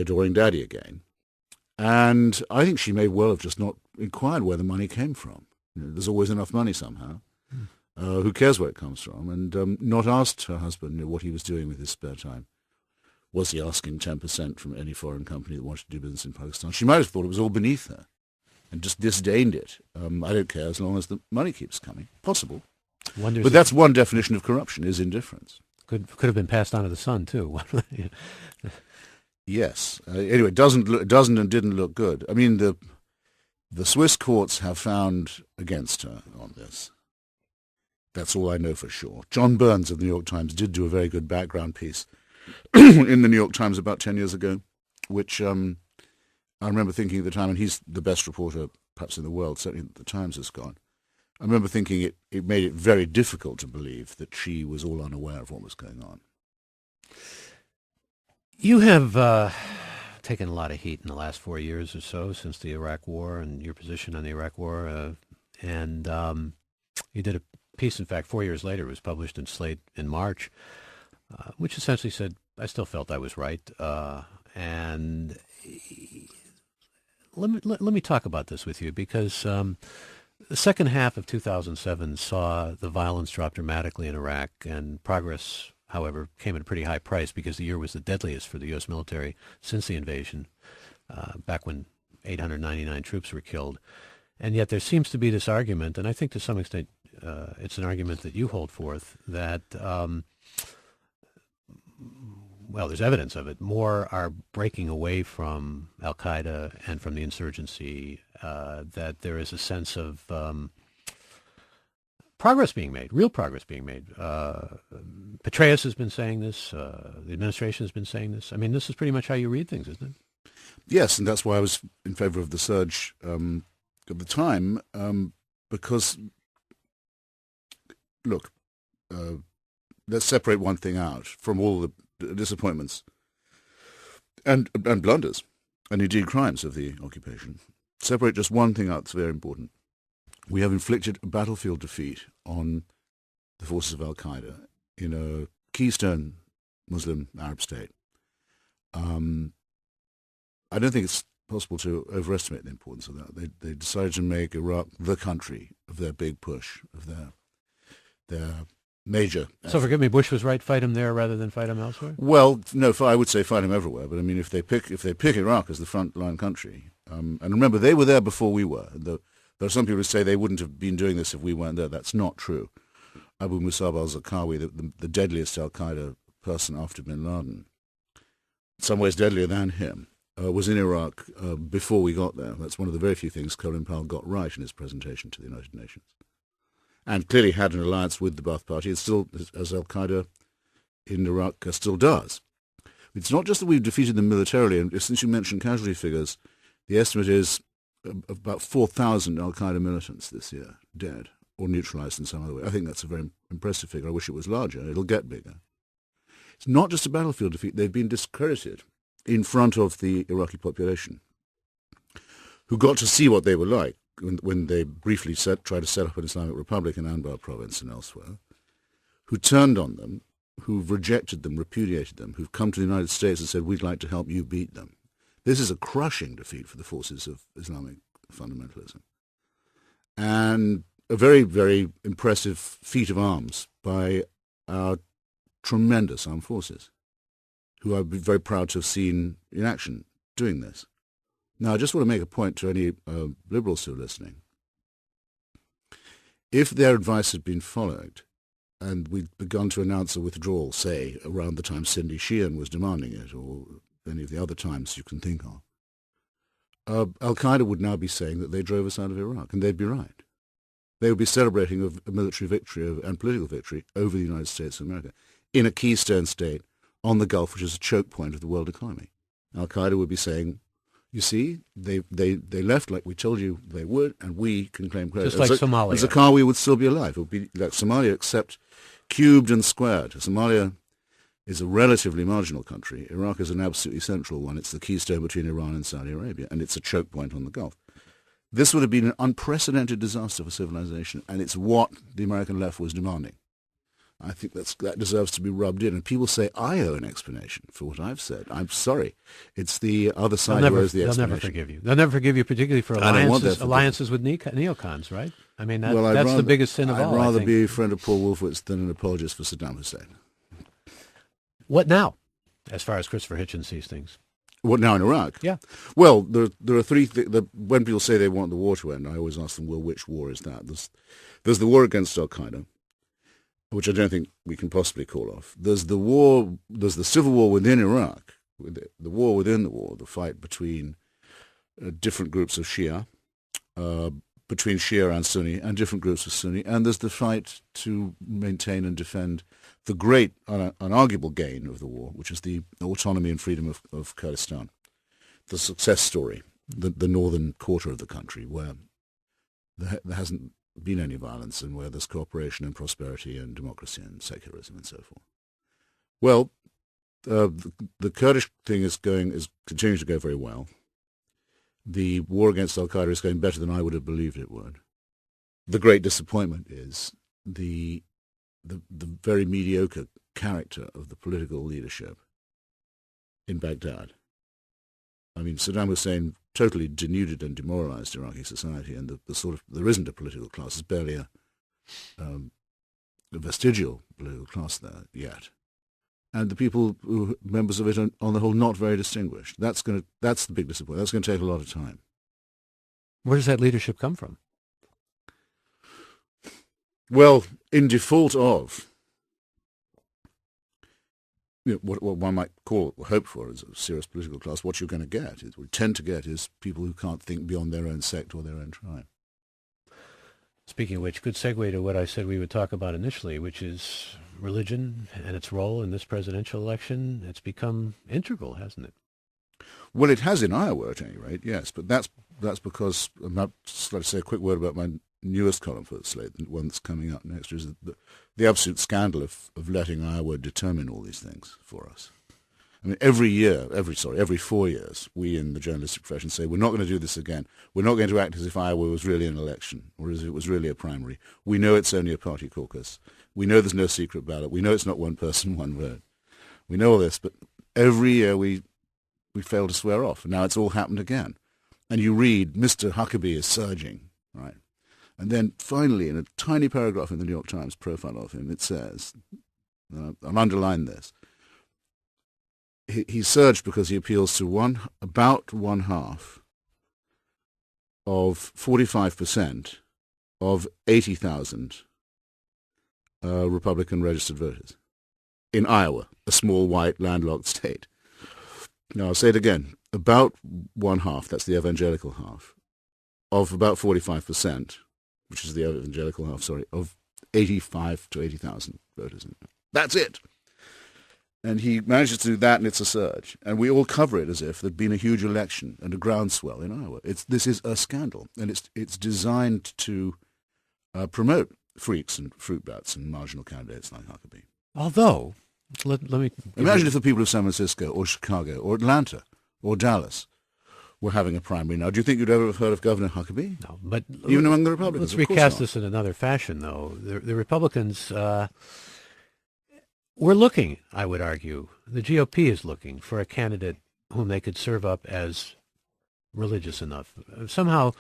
adoring Daddy again. And I think she may well have just not inquired where the money came from. There's always enough money somehow. Who cares where it comes from? And not asked her husband what he was doing with his spare time. Was he asking 10% from any foreign company that wanted to do business in Pakistan? She might have thought it was all beneath her and just disdained it. I don't care as long as the money keeps coming. Possible. But that's one definition of corruption, is indifference. Could have been passed on to the son, too. Yes. Anyway, it doesn't and didn't look good. I mean, the Swiss courts have found against her on this. That's all I know for sure. John Burns of the New York Times did do a very good background piece in the New York Times about 10 years ago, which I remember thinking at the time, and he's the best reporter perhaps in the world, certainly the Times has got. I remember thinking it made it very difficult to believe that she was all unaware of what was going on. You have taken a lot of heat in the last 4 years or so since the Iraq War and your position on the Iraq War. And you did a piece, in fact, 4 years later, it was published in Slate in March, which essentially said, I still felt I was right. And let me talk about this with you, because the second half of 2007 saw the violence drop dramatically in Iraq, and progress, however, came at a pretty high price because the year was the deadliest for the U.S. military since the invasion, back when 899 troops were killed. And yet there seems to be this argument, and I think to some extent it's an argument that you hold forth, that, well, there's evidence of it, more are breaking away from al-Qaeda and from the insurgency, that there is a sense of progress being made, real progress being made. Petraeus has been saying this. The administration has been saying this. I mean, this is pretty much how you read things, isn't it? Yes, and that's why I was in favor of the surge at the time, because, look, let's separate one thing out from all the disappointments and blunders and indeed crimes of the occupation. Separate just one thing out that's very important. We have inflicted a battlefield defeat on the forces of al-Qaeda in a keystone Muslim Arab state. I don't think it's possible to overestimate the importance of that. They decided to make Iraq the country of their big push, of their major. So forgive me, Bush was right. Fight him there rather than fight him elsewhere. Well, no, I would say fight him everywhere. But I mean, if they pick Iraq as the frontline country, and remember they were there before we were. There are some people who say they wouldn't have been doing this if we weren't there. That's not true. Abu Musab al-Zarqawi, the deadliest al-Qaeda person after bin Laden, in some ways deadlier than him, was in Iraq before we got there. That's one of the very few things Colin Powell got right in his presentation to the United Nations. And clearly had an alliance with the Ba'ath Party. It still, as al-Qaeda in Iraq still does. It's not just that we've defeated them militarily, and since you mentioned casualty figures, the estimate is about 4,000 al-Qaeda militants this year dead or neutralized in some other way. I think that's a very impressive figure. I wish it was larger. It'll get bigger. It's not just a battlefield defeat. They've been discredited in front of the Iraqi population, who got to see what they were like when they briefly tried to set up an Islamic Republic in Anbar province and elsewhere, who turned on them, who've rejected them, repudiated them, who've come to the United States and said, we'd like to help you beat them. This is a crushing defeat for the forces of Islamic fundamentalism. And a very, very impressive feat of arms by our tremendous armed forces, who I'd be very proud to have seen in action doing this. Now, I just want to make a point to any liberals who are listening. If their advice had been followed, and we'd begun to announce a withdrawal, say, around the time Cindy Sheehan was demanding it, or any of the other times you can think of, al-Qaeda would now be saying that they drove us out of Iraq, and they'd be right. They would be celebrating a military victory and political victory over the United States of America in a keystone state on the Gulf, which is a choke point of the world economy. Al-Qaeda would be saying, you see, they left like we told you they would, and we can claim credit. Just like Somalia. Zarqawi would still be alive. It would be like Somalia, except cubed and squared. Somalia is a relatively marginal country. Iraq is an absolutely central one. It's the keystone between Iran and Saudi Arabia, and it's a choke point on the Gulf. This would have been an unprecedented disaster for civilization, and it's what the American left was demanding. I think that deserves to be rubbed in. And people say I owe an explanation for what I've said. I'm sorry. It's the other side who owes the explanation. They'll never forgive you. They'll never forgive you, particularly for alliances with neocons, right? I mean, that's the biggest sin of all. I'd rather be a friend of Paul Wolfowitz than an apologist for Saddam Hussein. What now, as far as Christopher Hitchens sees things? What now in Iraq? Yeah. Well, there are three things. When people say they want the war to end, I always ask them, well, which war is that? There's the war against Al-Qaeda, which I don't think we can possibly call off. There's the civil war within Iraq, the war within the war, the fight between different groups of Shia, between Shia and Sunni, and different groups of Sunni, and there's the fight to maintain and defend the great, unarguable gain of the war, which is the autonomy and freedom of Kurdistan, the success story, the northern quarter of the country, where there hasn't been any violence and where there's cooperation and prosperity and democracy and secularism and so forth. Well, the Kurdish thing is continuing to go very well. The war against Al-Qaeda is going better than I would have believed it would. The great disappointment is the very mediocre character of the political leadership in Baghdad. I mean, Saddam Hussein totally denuded and demoralized Iraqi society, and there isn't a political class. There's barely a vestigial political class there yet. And the people who members of it are, on the whole, not very distinguished. That's the big disappointment. That's going to take a lot of time. Where does that leadership come from? Well, in default of what one might call or hope for as a serious political class, what you're going to get, what you tend to get, is people who can't think beyond their own sect or their own tribe. Speaking of which, good segue to what I said we would talk about initially, which is religion and its role in this presidential election. It's become integral, hasn't it? Well, it has in Iowa, at any rate, yes. But that's because I'm not. Let's say a quick word about my newest column for the Slate, the one that's coming up next, is the absolute scandal of letting Iowa determine all these things for us. I mean, every 4 years, we in the journalistic profession say, we're not going to do this again. We're not going to act as if Iowa was really an election or as if it was really a primary. We know it's only a party caucus. We know there's no secret ballot. We know it's not one person, one vote. We know all this, but every year we fail to swear off. Now it's all happened again. And you read, Mr. Huckabee is surging, right? And then finally, in a tiny paragraph in the New York Times profile of him, it says, I'll underline this, he surged because he appeals to about one half of 45% of 80,000 Republican registered voters in Iowa, a small white landlocked state. Now I'll say it again, about one half, that's the evangelical half, of about 45%, which is the evangelical half, of 85 to 80,000 voters. That's it. And he manages to do that, and it's a surge. And we all cover it as if there'd been a huge election and a groundswell in Iowa. This is a scandal, and it's designed to promote freaks and fruit bats and marginal candidates like Huckabee. Although, let me... Imagine if the people of San Francisco or Chicago or Atlanta or Dallas were having a primary now. Do you think you'd ever have heard of Governor Huckabee? No, but... Even among the Republicans, let's recast this in another fashion, though. The Republicans... we're looking, I would argue, the GOP is looking for a candidate whom they could serve up as religious enough. Somehow,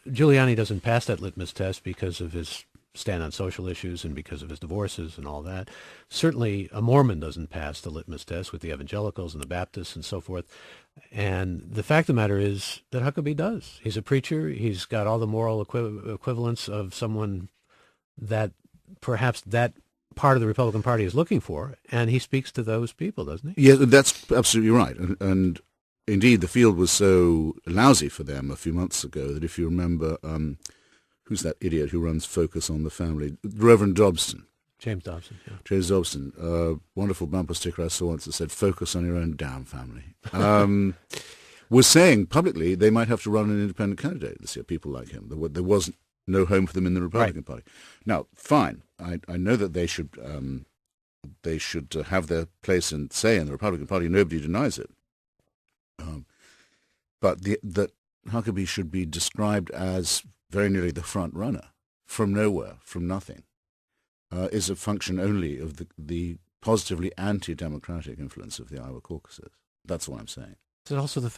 Giuliani doesn't pass that litmus test because of his stand on social issues and because of his divorces and all that. Certainly, a Mormon doesn't pass the litmus test with the evangelicals and the Baptists and so forth. And the fact of the matter is that Huckabee does. He's a preacher. He's got all the moral equivalence of someone that perhaps that part of the Republican Party is looking for, and he speaks to those people, doesn't he? Yeah, that's absolutely right. And indeed, the field was so lousy for them a few months ago that if you remember, who's that idiot who runs Focus on the Family? Reverend Dobson. James Dobson, yeah. James Dobson. Wonderful bumper sticker I saw once that said, "Focus on your own damn family." Was saying publicly they might have to run an independent candidate this year, people like him. There wasn't no home for them in the Republican Party. Now, fine. I know that they should have their place and say in the Republican Party. Nobody denies it. But that Huckabee should be described as very nearly the front runner from nowhere, from nothing. is a function only of the positively anti-democratic influence of the Iowa caucuses. That's what I'm saying. Is it also the